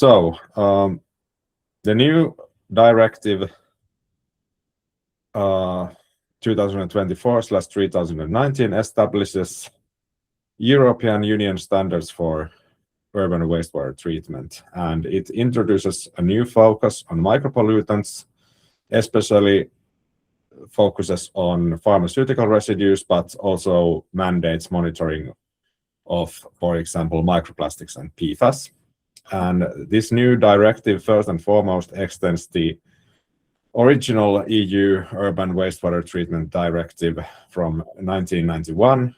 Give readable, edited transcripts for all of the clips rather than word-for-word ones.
So the new directive 2024/3019 establishes European Union standards for urban wastewater treatment, and it introduces a new focus on micropollutants, especially focuses on pharmaceutical residues, but also mandates monitoring of, for example, microplastics and PFAS. And this new directive, first and foremost, extends the original EU Urban Wastewater Treatment Directive from 1991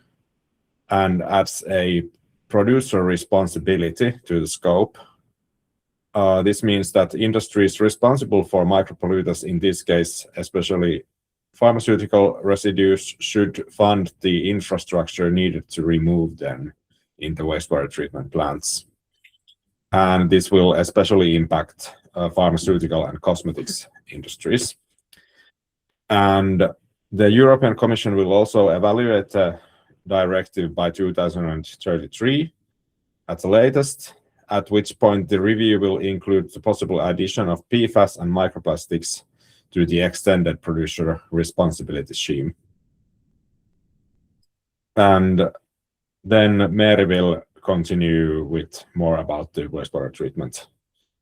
and adds a producer responsibility to the scope. This means that industries responsible for micropollutants, in this case, especially pharmaceutical residues, should fund the infrastructure needed to remove them in the wastewater treatment plants. And this will especially impact pharmaceutical and cosmetics industries. And the European Commission will also evaluate the directive by 2033 at the latest, at which point the review will include the possible addition of PFAS and microplastics to the extended producer responsibility scheme. And then Meeri will continue with more about the wastewater treatment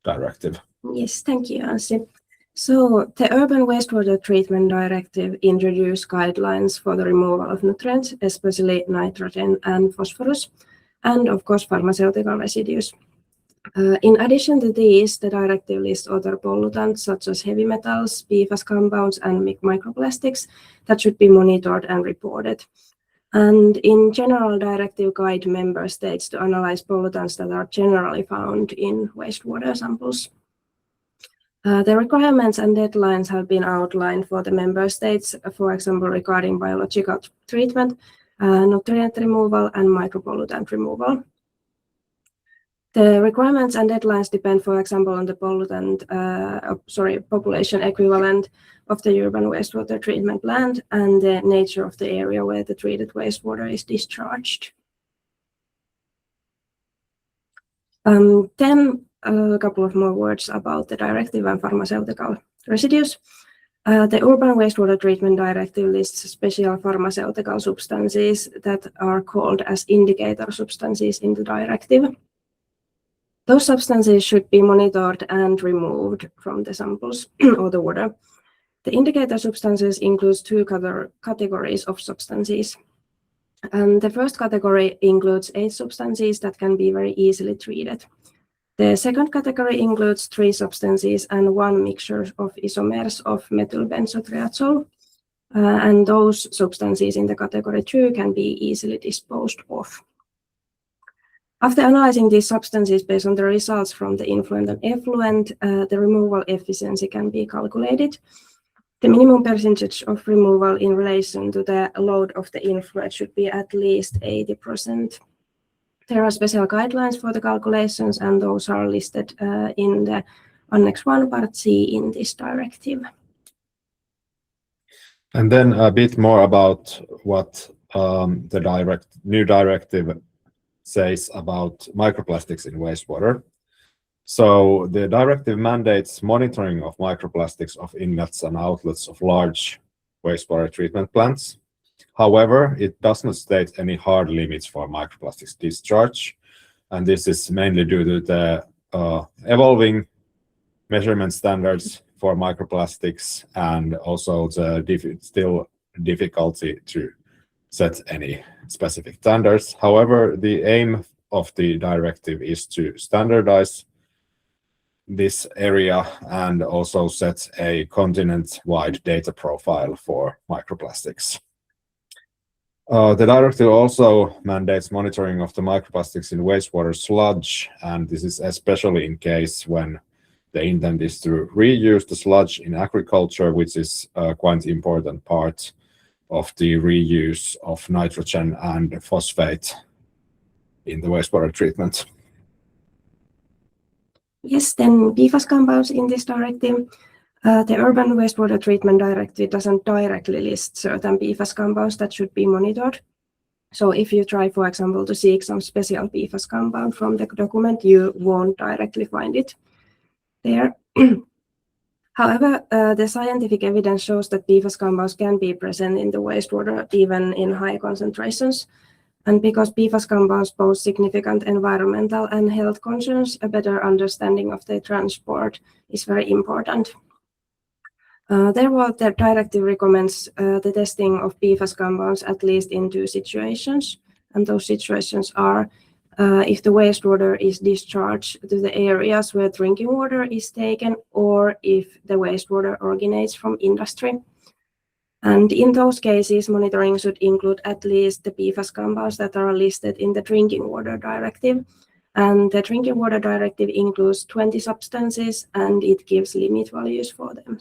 directive. Yes, thank you, Anssi. So the Urban Wastewater Treatment Directive introduced guidelines for the removal of nutrients, especially nitrogen and phosphorus, and of course pharmaceutical residues. In addition to these, the directive lists other pollutants such as heavy metals, PFAS compounds, and microplastics that should be monitored and reported. And in general, directive guide member states to analyze pollutants that are generally found in wastewater samples. The requirements and deadlines have been outlined for the member states, for example, regarding biological treatment, nutrient removal, and micropollutant removal. The requirements and deadlines depend, for example, on the population equivalent of the urban wastewater treatment plant and the nature of the area where the treated wastewater is discharged. Then a couple of more words about the directive and pharmaceutical residues. The Urban Wastewater Treatment Directive lists special pharmaceutical substances that are called as indicator substances in the directive. Those substances should be monitored and removed from the samples or the water. The indicator substances includes two categories of substances. And the first category includes 8 substances that can be very easily treated. The second category includes 3 substances and 1 mixture of isomers of methylbenzotriazole. And those substances in the category 2 can be easily disposed of. After analyzing these substances based on the results from the influent and effluent, the removal efficiency can be calculated. The minimum percentage of removal in relation to the load of the influent should be at least 80%. There are special guidelines for the calculations, and those are listed in the Annex 1 Part C in this directive. And then a bit more about what the new directive says about microplastics in wastewater. So the directive mandates monitoring of microplastics of inlets and outlets of large wastewater treatment plants. However, it does not state any hard limits for microplastics discharge, and this is mainly due to the evolving measurement standards for microplastics and also the still difficulty to set any specific standards. However, the aim of the directive is to standardize this area and also set a continent-wide data profile for microplastics. The directive also mandates monitoring of the microplastics in wastewater sludge, and this is especially in case when the intent is to reuse the sludge in agriculture, which is quite an important part of the reuse of nitrogen and phosphate in the wastewater treatment. Yes, then PFAS compounds in this directive. The Urban Wastewater Treatment Directive doesn't directly list certain PFAS compounds that should be monitored. So if you try, for example, to seek some special PFAS compound from the document, you won't directly find it there. However, the scientific evidence shows that PFAS compounds can be present in the wastewater even in high concentrations. And because PFAS compounds pose significant environmental and health concerns, a better understanding of their transport is very important. Therefore, the directive recommends the testing of PFAS compounds at least in 2 situations. And those situations are if the wastewater is discharged to the areas where drinking water is taken, or if the wastewater originates from industry. And in those cases, monitoring should include at least the PFAS compounds that are listed in the Drinking Water Directive. And the Drinking Water Directive includes 20 substances, and it gives limit values for them.